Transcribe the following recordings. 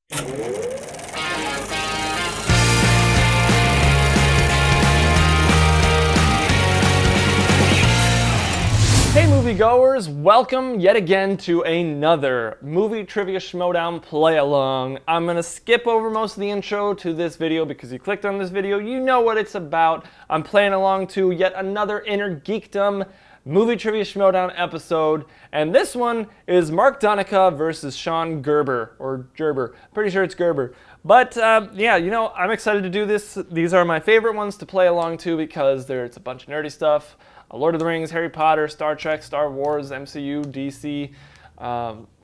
Hey moviegoers, welcome yet again to another Movie Trivia Schmoedown play-along. I'm going to skip over most of the intro to this video because you clicked on this video, you know what it's about. I'm playing along to yet another Innergeekdom Movie Trivia Schmoedown episode, and this one is Marc Donica versus Gerber, or Gerber. Pretty sure it's Gerber. But yeah, you know, I'm excited to do this. These are my favorite ones to play along to because it's a bunch of nerdy stuff. Lord of the Rings, Harry Potter, Star Trek, Star Wars, MCU, DC,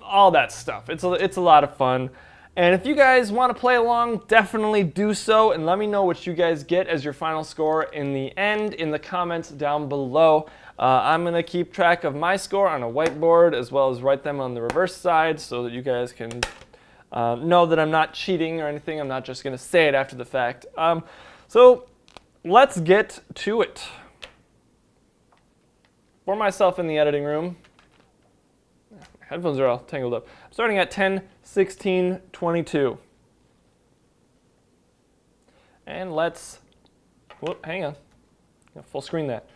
all that stuff. It's a lot of fun. And if you guys want to play along, definitely do so, and let me know what you guys get as your final score in the end in the comments down below. I'm going to keep track of my score on a whiteboard as well as write them on the reverse side so that you guys can know that I'm not cheating or anything. I'm not just going to say it after the fact. So let's get to it. For myself in the editing room, my headphones are all tangled up. I'm starting at 10, 16, 22. And let's, whoop, hang on. Full screen that.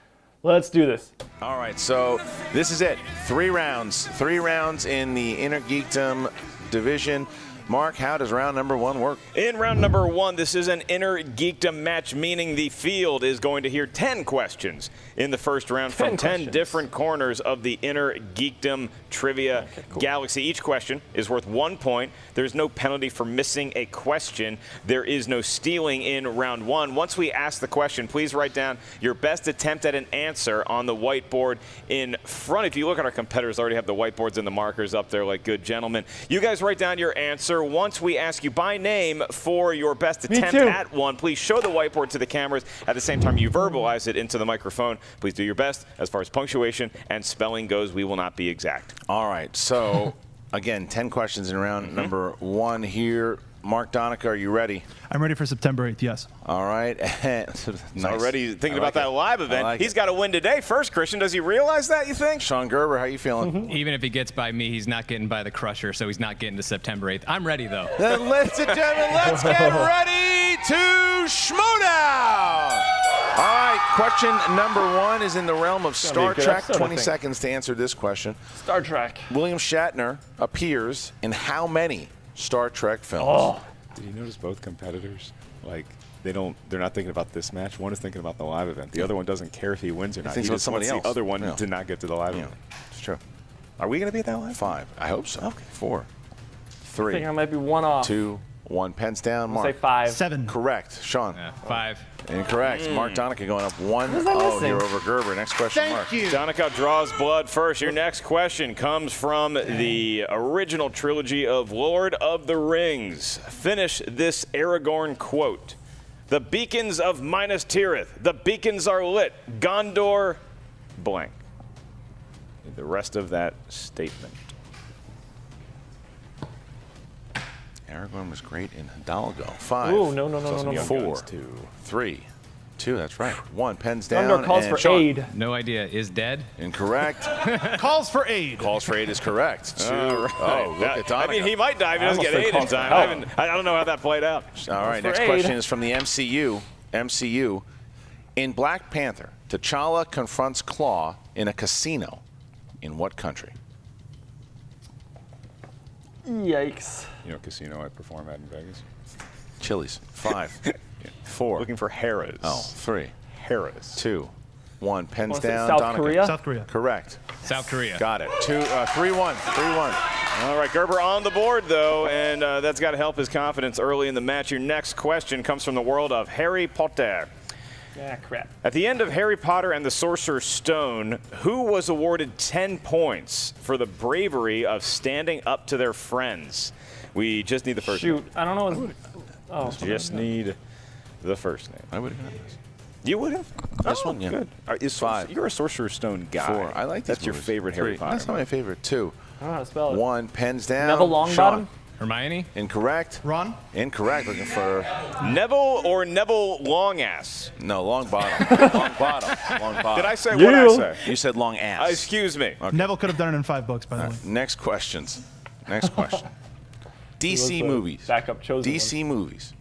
Let's do this. All right, so this is it. 3 rounds. 3 rounds in the Innergeekdom division. Mark, how does round number 1 work? In round number 1, this is an Innergeekdom match, meaning the field is going to hear 10 questions in the first round from 10 different corners of the Innergeekdom Trivia Galaxy. Each question is worth 1 point. There's no penalty for missing a question. There is no stealing in round 1. Once we ask the question, please write down your best attempt at an answer on the whiteboard in front. If you look at our competitors, already have the whiteboards and the markers up there like good gentlemen. You guys write down your answer. Once we ask you by name for your best attempt at one, please show the whiteboard to the cameras. At the same time, you verbalize it into the microphone. Please do your best. As far as punctuation and spelling goes, we will not be exact. All right, so again, 10 questions in round number 1 here. Marc Donica, are you ready? I'm ready for September 8th, yes. All right. Nice. Already thinking about that live event. He's got to win today first, Christian. Does he realize that, you think? Gerber, how you feeling? Even if he gets by me, he's not getting by the Crusher, so he's not getting to September 8th. I'm ready, though. Then, ladies and gentlemen, let's get ready to Schmoedown! All right, question number 1 is in the realm of Star Trek. 20 seconds to answer this question. Star Trek. William Shatner appears in how many Star Trek films? Oh. Did you notice both competitors? Like, they're not thinking about this match. One is thinking about the live event. The other one doesn't care if he wins or not. He thinks about somebody else. The other one did not get to the live event. It's true. Are we going to be at that live? 5. I hope so. Okay. 4, I 3, think I might be 1 off. 2, 1. Pens down. Mark. Say 5. 7. Correct. Sean. 5. Incorrect. Marc Donica going up 1-0 here over Gerber. Next question, Mark. Donica draws blood first. Your next question comes from the original trilogy of Lord of the Rings. Finish this Aragorn quote. The beacons of Minas Tirith. The beacons are lit. Gondor blank. The rest of that statement. Aragorn was great in Hidalgo. 5. Ooh, no. 4, 3, 2. That's right. 1. Pens down. Gondor calls for Sean. aid. No idea. Is dead? Incorrect. Calls for aid. Calls for aid is correct. 2. Right. Oh, look at Donica. I mean, he might die if he doesn't get aid in time. I don't know how that played out. All right, next question is from the MCU. In Black Panther, T'Challa confronts Claw in a casino. In what country? Yikes. You know, casino I perform at in Vegas. Chili's. 5, 4. Looking for Harris. 3, Harris. 2, 1. Pens down. South Donica. Korea? South Korea. Correct. South Korea. Got it. 3-1. 3-1. All right, Gerber on the board, though, and that's got to help his confidence early in the match. Your next question comes from the world of Harry Potter. Ah, crap. At the end of Harry Potter and the Sorcerer's Stone, who was awarded 10 points for the bravery of standing up to their friends? We just need the first name. Shoot, I don't know. Just need the first name. I would have gotten this. You would have? This one, yeah. Good. Is 5. You're a Sorcerer's Stone guy. 4. I like these That's your movies. favorite 3. Harry Potter. That's not my favorite. 2, I don't know how to spell it. 1. Pens down. Neville Longbottom? Sean. Hermione? Incorrect. Ron? Incorrect. Looking for Neville or Neville Longass? no long bottom. Long bottom. Long bottom. Did I say what I say? You said long ass. Excuse me. Okay. Neville could have done it in 5 books, by the way. Next questions. Next question. DC movies. Backup chosen. DC movies.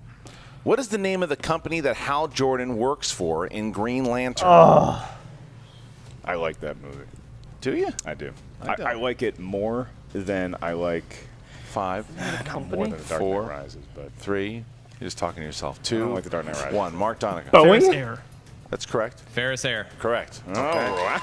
What is the name of the company that Hal Jordan works for in Green Lantern? I like that movie. Do you? I do. I don't. I like it more than I like 5, more than The Dark 4, Knight Rises, but 3. You're just talking to yourself. I 2, don't like The Dark Knight Rises. 1. Marc Donica. Ferris Boeing? Air. That's correct. Ferris Air. Correct. Oh, Okay. wow.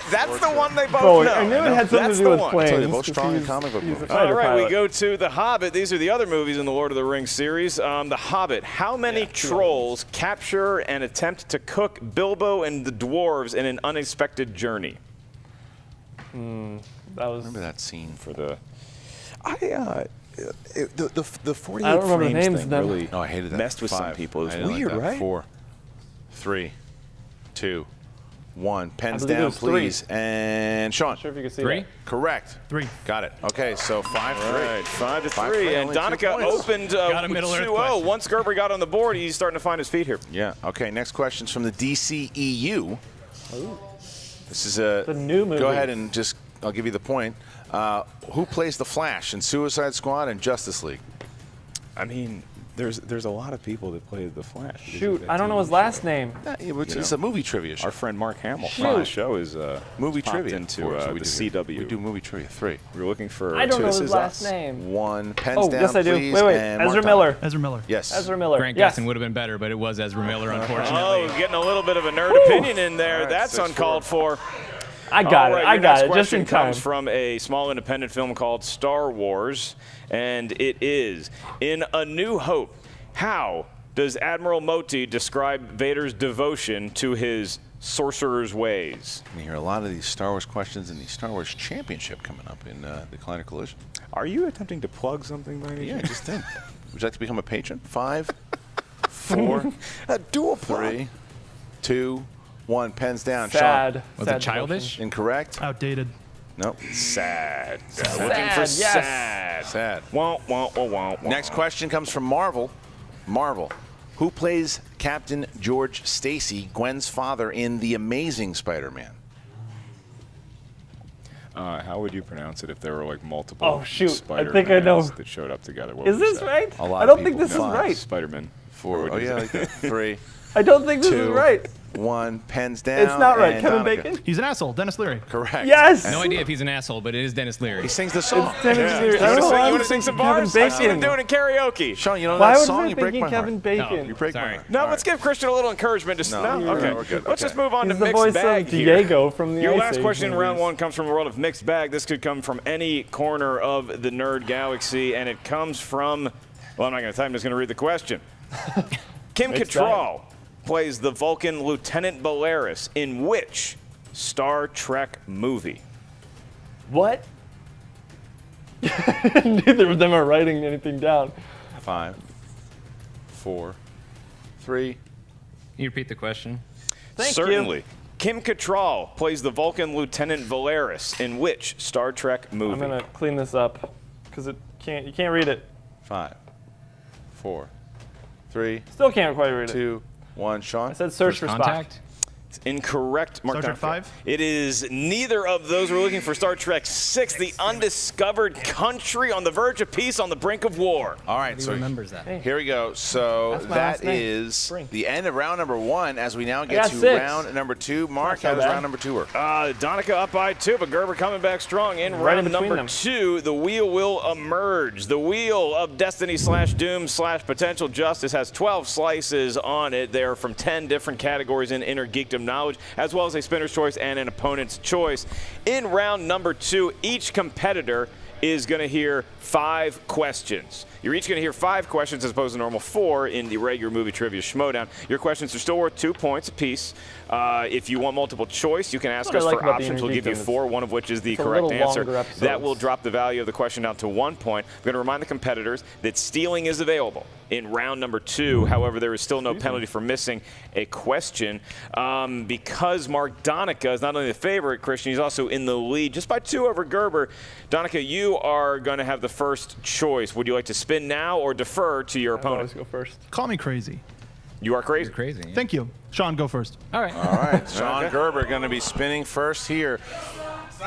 That's the one they both Boeing. know. I knew it had something That's to do the with one. planes. I told you, both 'cause strong in he's- comic book he's a movies. fighter All right, pilot. we go to The Hobbit. These are the other movies in the Lord of the Rings series. The Hobbit. How many trolls capture and attempt to cook Bilbo and the dwarves in an unexpected journey? That was. Remember that scene? for the the 48 I don't remember the frames names thing then. really No, I hated that. Messed with some 5. people. It's I didn't weird, like that. right? 4, 3, 2, 1. Pens believe it down, was 3. please. And Sean. Not sure if you can see 3? that. Correct. 3. Got it. Okay, so 5-3. All right, 5-3. 5-3, And only 2 Donica points. opened Got a Middle Earth 2-0. question. Once Gerber got on the board, he's starting to find his feet here. Yeah. Okay. Next question's from the DCEU. This is a The new movie. Go ahead and just. I'll give you the point. Who plays the Flash in Suicide Squad and Justice League? I mean, there's a lot of people that play the Flash. because of Shoot, that I don't know TV his show. last name. It's a movie trivia show. Our friend Mark Hamill Shoot. from the show is movie popped trivia into for us, so we the do here. CW. We do movie trivia. 3, We're looking for I don't know This his Is last Us. name. 1. Pens Oh, down, yes, I do. please. Wait, and Ezra Mark Miller. Ezra Miller. Yes. Ezra Miller. Grant Yes. Gustin would have been better, but it was Ezra Miller, unfortunately. Oh, getting a little bit of a nerd opinion in there. All right, That's 6-4. uncalled for. I got All it. right, I your got next it. Just in question time. comes from a small independent film called Star Wars, and it is in A New Hope. How does Admiral Moti describe Vader's devotion to his sorcerer's ways? You hear a lot of these Star Wars questions in the Star Wars Championship coming up in the Kleiner Collision. Are you attempting to plug something by any Yeah, I chance? just did. Would you like to become a patron? 5, 4, A dual plug. 3, 2, 1. Pens down. Sad. Was sad it childish? Sean. Incorrect. Outdated. Nope. Sad. Looking for yes. sad. Sad. Wah, wah, wah, wah, wah. Next question comes from Marvel. Marvel. Who plays Captain George Stacy, Gwen's father, in The Amazing Spider-Man? How would you pronounce it if there were like multiple Oh, shoot. I Spider-Mans think I know. that showed up together? What Is would you this say? right? A lot I of don't think people this is find right. Spider-Man. 4. Oh, yeah, like that. 3, I don't think this 2, is right. 1. Pens down. It's not right. and Kevin Donica. Bacon? He's an asshole. Dennis Leary. Correct. Yes. No idea if he's an asshole, but it is Dennis Leary. He sings the song. It's Dennis Leary. You I don't know why want I'm to sing some thinking bars? Kevin I see him Bacon. doing it in karaoke. Sean, you know Why that was song? I You break thinking my Kevin heart. Bacon? You break Sorry. my heart. No, All let's right. give Christian a little encouragement. No, No, we're okay. good, we're good. Let's Okay. just move on He's to the mixed voice bag of here. Diego from the Your Ice last Age question in round movies. one comes from the world of mixed bag. This could come from any corner of the nerd galaxy, and it comes from, well, I'm not going to tell you, I'm just going to read the question. Kim Mixed Cattrall plays the Vulcan Lieutenant Belaris in which Star Trek movie? What? Neither of them are writing anything down. 5, 4, 3. Can you repeat the question? Thank you. Certainly. Kim Cattrall plays the Vulcan Lieutenant Valeris in which Star Trek movie? I'm gonna clean this up because you can't read it. 5, 4, 3, Still can't quite read it. 2, 1. Sean? I said search for Spock. Contact? It's incorrect, Marc Star Trek Donica. 5? It is neither of those. We're looking for Star Trek 6, the undiscovered country on the verge of peace, on the brink of war. All right, Who so remembers that? here we go. So That's my that last name. is Spring. the end of round number 1 as we now get got to 6. round number 2. Mark, Not so how does bad. round number 2 work? Donica up by 2, but Gerber coming back strong in Right in round between number them. 2. The wheel will emerge. The wheel of destiny / doom / potential justice has 12 slices on it. They're from 10 different categories in inner geekdom knowledge, as well as a spinner's choice and an opponent's choice. In round number 2, each competitor is going to hear 5 questions. You're each going to hear 5 questions as opposed to normal 4 in the regular movie trivia Schmoedown. Your questions are still worth 2 points apiece. If you want multiple choice, you can ask What I us like for about the options. We'll give you Innergeekdom 4, one of which is the it's a correct little answer. longer episodes. That will drop the value of the question down to 1 point. I'm going to remind the competitors that stealing is available in round number 2. However, there is still no penalty for missing a question. Because Marc Donica is not only the favorite, Christian, he's also in the lead just by 2 over Gerber. Donica, you are going to have the first choice. Would you like to spin now or defer to your I always opponent? go first. Call me crazy. You are crazy. You're crazy. Yeah. Thank you. Sean, go first. All right. All right, Sean Gerber going to be spinning first here.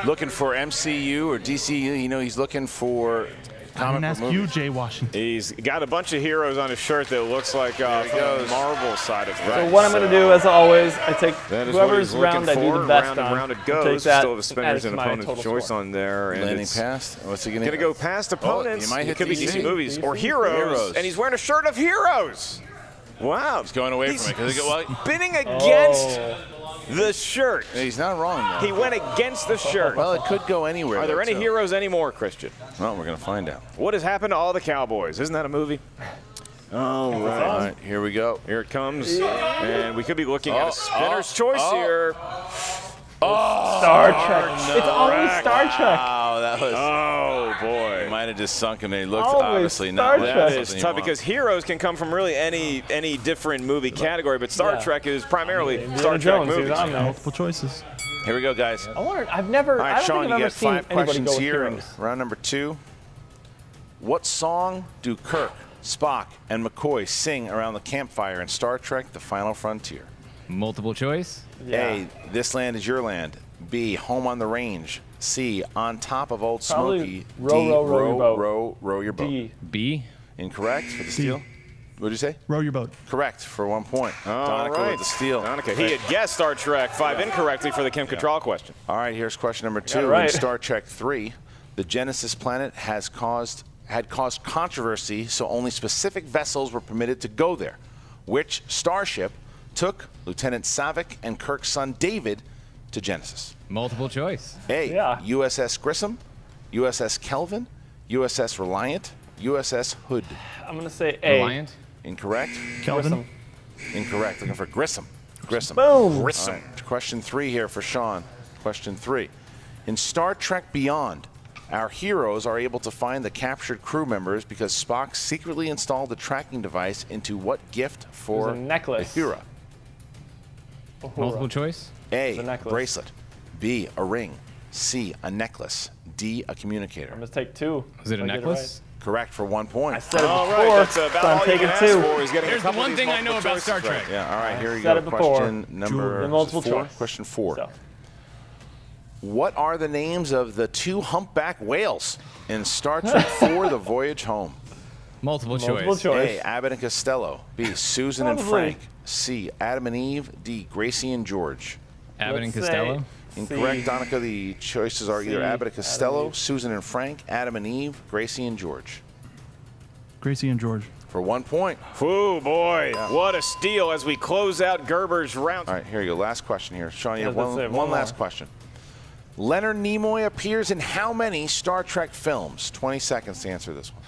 Looking for MCU or DCU. You know, he's looking for I didn't ask you, Jay Washington. He's got a bunch of heroes on his shirt that looks like from the Marvel side of things. So what I'm going to do, as always, I take That is what whoever's he's looking round I do for. the best Round and on. round it I'll goes. take that Still the spinners and and add it to my opponent's total choice score. on there. And Landing it's past. What's he going to go past opponents. he might hit It could be DC. DC movies or heroes. And he's wearing a shirt of heroes. Wow. He's going away from it. Spinning against the shirt. He's not wrong, though. He went against the shirt. Well, it could go anywhere. Are there any heroes anymore, Christian? Well, we're going to find out. What has happened to all the Cowboys? Isn't that a movie? All right, here we go. Here it comes. And we could be looking at a spinner's choice here. Star Trek. It's always Star Trek. Wow, that was. Oh, boy. He might have just sunk him. He looked Always obviously Star not. Trek. That is tough because heroes can come from really any different movie category, but Star Trek is primarily Star Trek Jones, movies. he's on there. Multiple choices. Here we go, guys. I wonder. I've never. All I right, don't Sean, think you I've ever get seen 5 anybody questions go with here in heroes. round number 2. What song do Kirk, Spock, and McCoy sing around the campfire in Star Trek: The Final Frontier? Multiple choice. A, This Land Is Your Land. B, Home on the Range. C, On Top of Old Probably Smoky. row, D, row, row your boat. row your boat. D. B. Incorrect for the steal. What did you say? Row your boat. Correct for 1 point. All Donica right. with the steal. Donica, he had guessed Star Trek 5 incorrectly for the Kim Cattrall question. All right, here's question number 2. it right. In Star Trek 3, the Genesis planet had caused controversy, so only specific vessels were permitted to go there. Which starship took Lieutenant Savick and Kirk's son David to Genesis? Multiple choice. A, Yeah. USS Grissom, USS Kelvin, USS Reliant, USS Hood. I'm going to say A. Reliant. Incorrect. Kelvin. Incorrect. Looking for Grissom. Grissom. Boom. All right, question 3 here for Sean. Question 3. In Star Trek Beyond, our heroes are able to find the captured crew members because Spock secretly installed the tracking device into what gift for a necklace. Uhura? Multiple choice. A, a necklace. bracelet. B, a ring. C, a necklace. D, a communicator. I'm going to take 2. Is it a if I get necklace? Correct for 1 point. I said it All before, right, that's about so I'm all you taking can ask 2. for is getting a There's the couple of one these thing I know multiple about choices Star Trek. right. Yeah, all right, here you Said go. it before. Question number The multiple 4. choice. Question 4. So, What are the names of the 2 humpback whales in Star Trek 4, The Voyage Home? Multiple multiple choice. choice. A, Abbott and Costello. B, Susan and Probably. Frank. C, Adam and Eve. D, Gracie and George. Abbott and Let's Costello. say Incorrect, C. Donica. The choices are C, either Abbott and Adam Costello, and Eve. Susan and Frank, Adam and Eve, Gracie and George. Gracie and George. For 1 point. Ooh, boy, what a steal as we close out Gerber's round. All right, here you go. Last question here. Sean, you have That's it, one one last more. question. Leonard Nimoy appears in how many Star Trek films? 20 seconds to answer this one.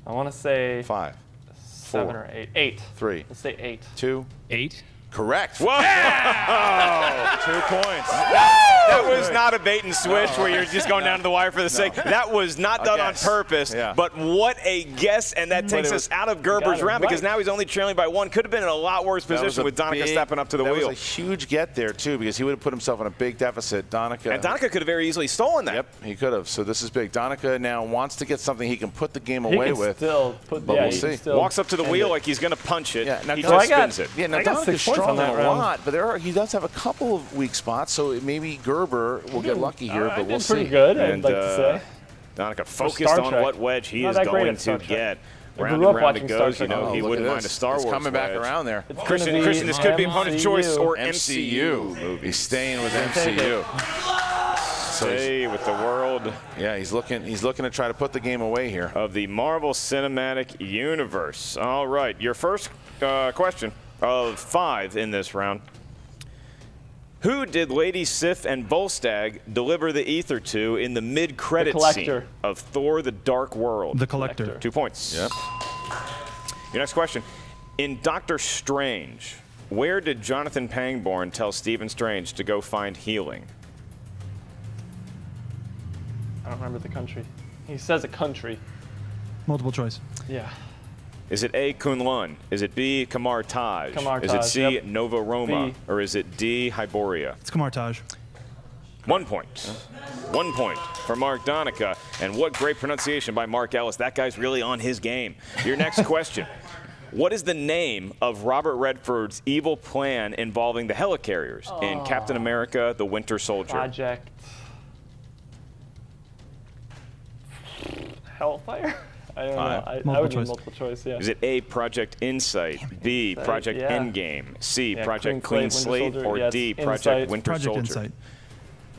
I want to say 5, 7 4, or 8. 8. 3, Let's say 8. 2. 8. Correct. Whoa! 2 points. That was not a bait and switch where you're just going down to the wire for the sake. That was not done on guess. purpose. Yeah. But what a guess, and that takes it us was- out of Gerber's got it round because right. now he's only trailing by 1. Could have been in a lot worse That was position a with Donica big- stepping up to the that wheel. was a huge get there, too, because he would have put himself in a big deficit. Donica. And Donica could have very easily stolen that. Yep, he could have. So this is big. Donica now wants to get something he can put the game He away can with. still put, but yeah, we'll he can see. still Walks up to the end wheel it. like he's going to punch it. Yeah, now He so just I got- spins it. Yeah, now I got Donica's 6 points on strong that a round. lot, but he does have a couple of weak spots, so maybe Gerber will get lucky here, I but we'll did pretty see. good, And, I'd like to say. Donica Star focused on Trek. what wedge he Not is that great going at Star to Trek. get. I Round grew up and round it watching Star goes. You Trek. know, Oh, he look wouldn't at mind a this. Star It's Wars coming back wedge. around there. It's Christian, gonna be this could be opponent's choice or MCU. MCU. He's staying with take MCU. So he's- Stay with the world yeah, he's looking to try to put the game away here. of the Marvel Cinematic Universe. All right, your first question of 5 in this round. Who did Lady Sif and Volstagg deliver the ether to in the mid-credit The scene Collector. of Thor: The Dark World? The Collector. 2 points. Yep. Your next question. In Doctor Strange, where did Jonathan Pangborn tell Stephen Strange to go find healing? I don't remember the country. He says a country. Multiple choice. Yeah. Is it A, Kunlun? Is it B, Kamar Taj? Kamar Is it Taj, C, yep. Nova Roma? B. Or is it D, Hyboria? It's Kamartaj. 1 point. 1 point for Marc Donica. And what great pronunciation by Mark Ellis. That guy's really on his game. Your next question. What is the name of Robert Redford's evil plan involving the helicarriers in Captain America: The Winter Soldier? Project Hellfire? I don't know. I Multiple would choice. need multiple choice, yeah. Is it A, Project Insight, B, Project yeah. Endgame, C, Yeah, Project Clean Clean Slate, Slate, Winter or Soldier, D, yes, Project Insight. Winter Project Soldier? Insight.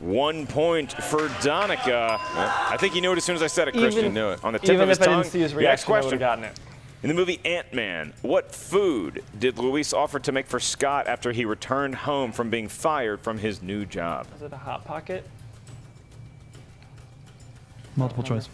1 point for Donica. I think you knew it as soon as I said it, Christian. Even- knew it. On the tip Even of his if I tongue. didn't see his Your next reaction, I would have question. gotten it. In the movie Ant-Man, what food did Luis offer to make for Scott after he returned home from being fired from his new job? Is it a Hot Pocket? Multiple choice.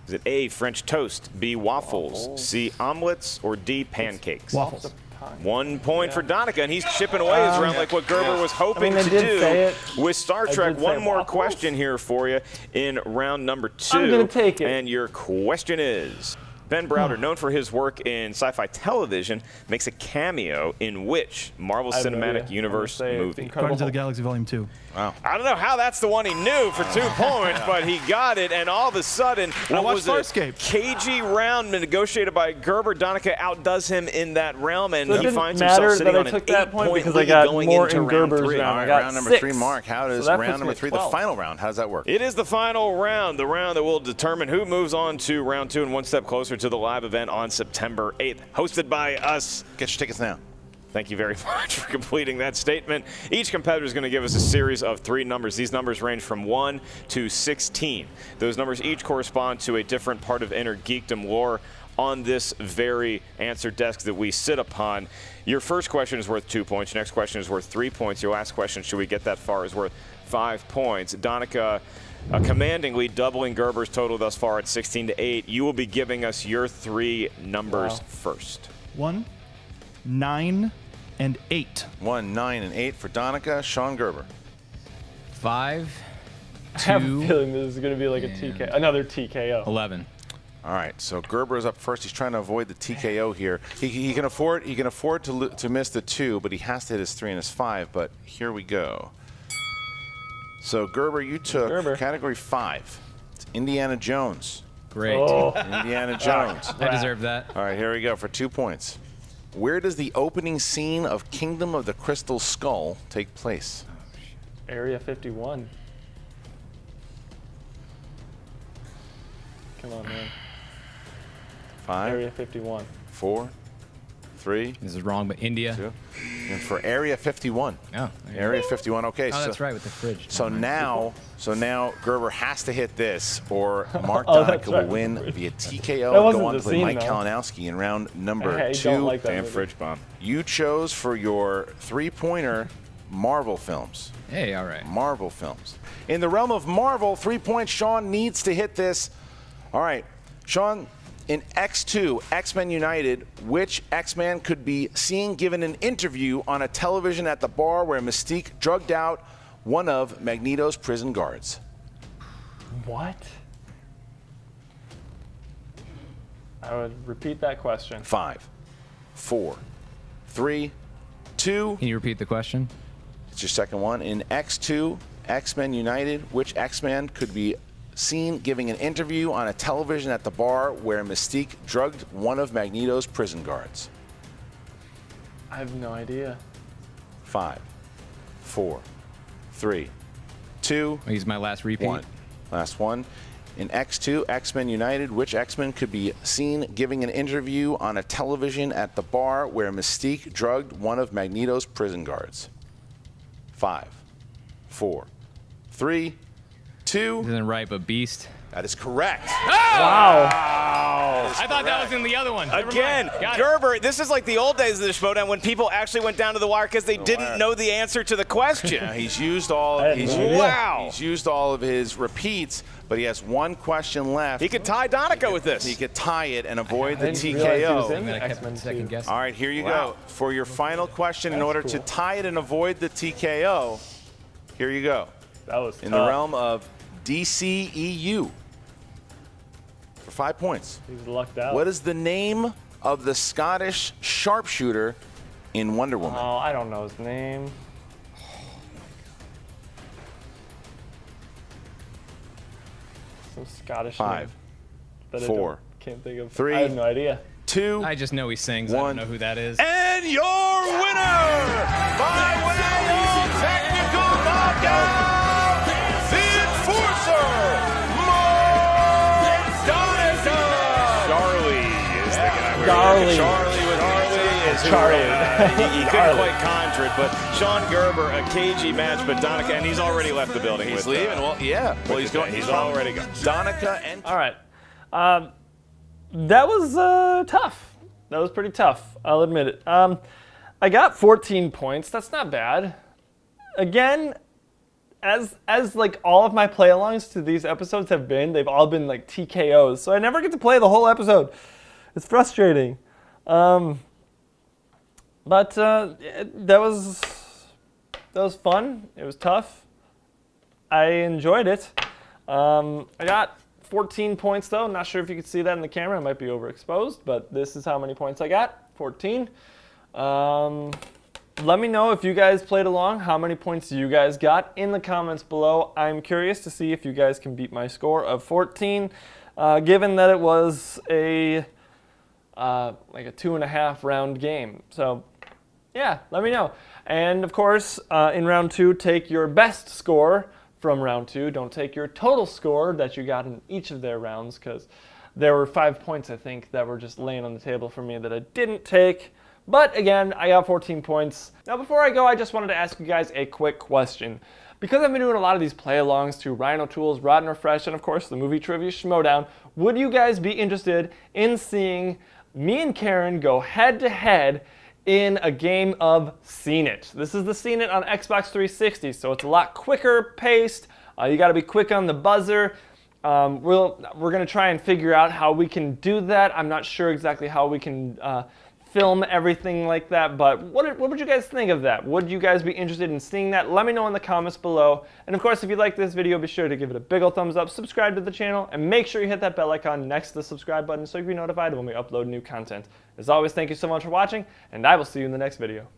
Is it A, French toast, B, waffles, C, omelets, or D, pancakes? Waffles. 1 point for Donica, and he's chipping away his round like what Gerber was hoping they to did do say it. with Star I Trek. did One say more waffles. question here for you in round number 2. I'm gonna take it. And your question is, Ben Browder, known for his work in sci-fi television, makes a cameo in which Marvel I have no Cinematic idea. Universe I'm gonna say movie? Incredible Guardians of the Hulk. Galaxy Volume 2. I don't know how that's the one he knew for 2 points, but he got it, and all of a sudden, what watched was a Farscape. cagey round negotiated by Gerber? Donica outdoes him in that realm, and So it he didn't finds matter himself sitting that I on an took that point 8-point because I lead got going more into in round Gerber's 3. round. All I right, got round number 6. 3, Mark. How does So that round puts me number at 3, the 12. final round, how does that work? It is the final round, the round that will determine who moves on to round 2 and one step closer to the live event on September 8th, hosted by us. Get your tickets now. Thank you very much for completing that statement. Each competitor is going to give us a series of 3 numbers. These numbers range from 1 to 16. Those numbers each correspond to a different part of Inner Geekdom lore on this very answer desk that we sit upon. Your first question is worth 2 points. Your next question is worth 3 points. Your last question, should we get that far, is worth 5 points. Donica, commandingly doubling Gerber's total thus far at 16 to 8. You will be giving us your 3 numbers first. 1, 9, and 8. 1, 9, and 8 for Donica. Sean Gerber. 5, I have a 2, feeling this is going to be like a TK, another TKO. 11. All right, so Gerber is up first. He's trying to avoid the TKO here. He can afford to miss the 2, but he has to hit his 3 and his 5. But here we go. So Gerber, you took category 5. It's Indiana Jones. Great. Oh, Indiana Jones. I deserve that. All right, here we go for 2 points. Where does the opening scene of Kingdom of the Crystal Skull take place? Area 51. Come on, man. 5, Area 51. 4, 3, This is wrong, but India. 2. And for Area 51. Oh, Area 51. Okay, oh, that's right, with the fridge. So now Gerber has to hit this, or Marc Oh, that's Donica right. will win via TKO That and wasn't go on the to play scene, Mike though. Kalinowski in round number I 2. don't like that Damn movie. fridge bomb. You chose for your 3-pointer Marvel films. Hey, all right. Marvel films. In the realm of Marvel, 3 points. Sean needs to hit this. All right, Sean. In X2, X-Men United, which X-Man could be seen given an interview on a television at the bar where Mystique drugged out one of Magneto's prison guards? What? I would repeat that question. 5, 4, 3, 2. Can you repeat the question? It's your second one. In X2, X-Men United, which X-Man could be seen giving an interview on a television at the bar where Mystique drugged one of Magneto's prison guards? I have no idea. 5, 4, 3, 2, I'll use my last repeat. 1. Last one. In X2, X-Men United, which X-Men could be seen giving an interview on a television at the bar where Mystique drugged one of Magneto's prison guards? 5, 4, 3, 2. Isn't right, but Beast. That is correct. Wow. I thought that was in the other one. Never Again, mind. Got it. Gerber, this is like the old days of the Schmoedown when people actually went down to the wire because they didn't know the answer to the question. Yeah, he's used all. I had no idea. Wow. He's used all of his repeats, but he has one question left. He could tie Donica with this. He could tie it and avoid the I didn't realize he was TKO. in I kept X-Men second 2. guessing. All right, here you Wow. go. For your final question, in That's order to cool. tie it and avoid the TKO, here you go. That was In tough. the realm of DCEU, for 5 points. He's lucked out. What is the name of the Scottish sharpshooter in Wonder Woman? Oh, I don't know his name. Some Scottish 5, name that I 4, can't think of. 3, I have no idea. 2. I just know he sings. I One. don't know who that is. And your winner, by way of technical knockout, the Enforcer, Marc Donica. Charlie is the guy. Charlie. He couldn't quite conjure it, but Sean Gerber, a cagey match, but Donica, and he's already left the building. He's with, leaving. Well, yeah. Well, he's going. He's already gone. Donica and. All right. That was tough. That was pretty tough. I'll admit it. I got 14 points. That's not bad. Again, as like all of my play-alongs to these episodes have been, they've all been like TKOs. So I never get to play the whole episode. It's frustrating. But that was fun. It was tough. I enjoyed it. I got 14 points though. Not sure if you can see that in the camera. It might be overexposed, but this is how many points I got. 14. Let me know if you guys played along, how many points you guys got in the comments below. I'm curious to see if you guys can beat my score of 14, given that it was a like a 2.5 round game. So yeah, let me know. And of course, in round 2, take your best score from round 2. Don't take your total score that you got in each of their rounds, because there were 5 points, I think, that were just laying on the table for me that I didn't take. But again, I got 14 points. Now before I go, I just wanted to ask you guys a quick question. Because I've been doing a lot of these play-alongs to Ryan O'Toole's Rotten or Fresh, and of course the Movie Trivia Schmoedown, would you guys be interested in seeing me and Karen go head-to-head in a game of Seen It? This is the Seen It on Xbox 360, so it's a lot quicker paced. You got to be quick on the buzzer. We're going to try and figure out how we can do that. I'm not sure exactly how we can film everything like that, but what would you guys think of that? Would you guys be interested in seeing that? Let me know in the comments below. And of course, if you like this video, be sure to give it a big ol' thumbs up, subscribe to the channel, and make sure you hit that bell icon next to the subscribe button so you'll be notified when we upload new content. As always, thank you so much for watching, and I will see you in the next video.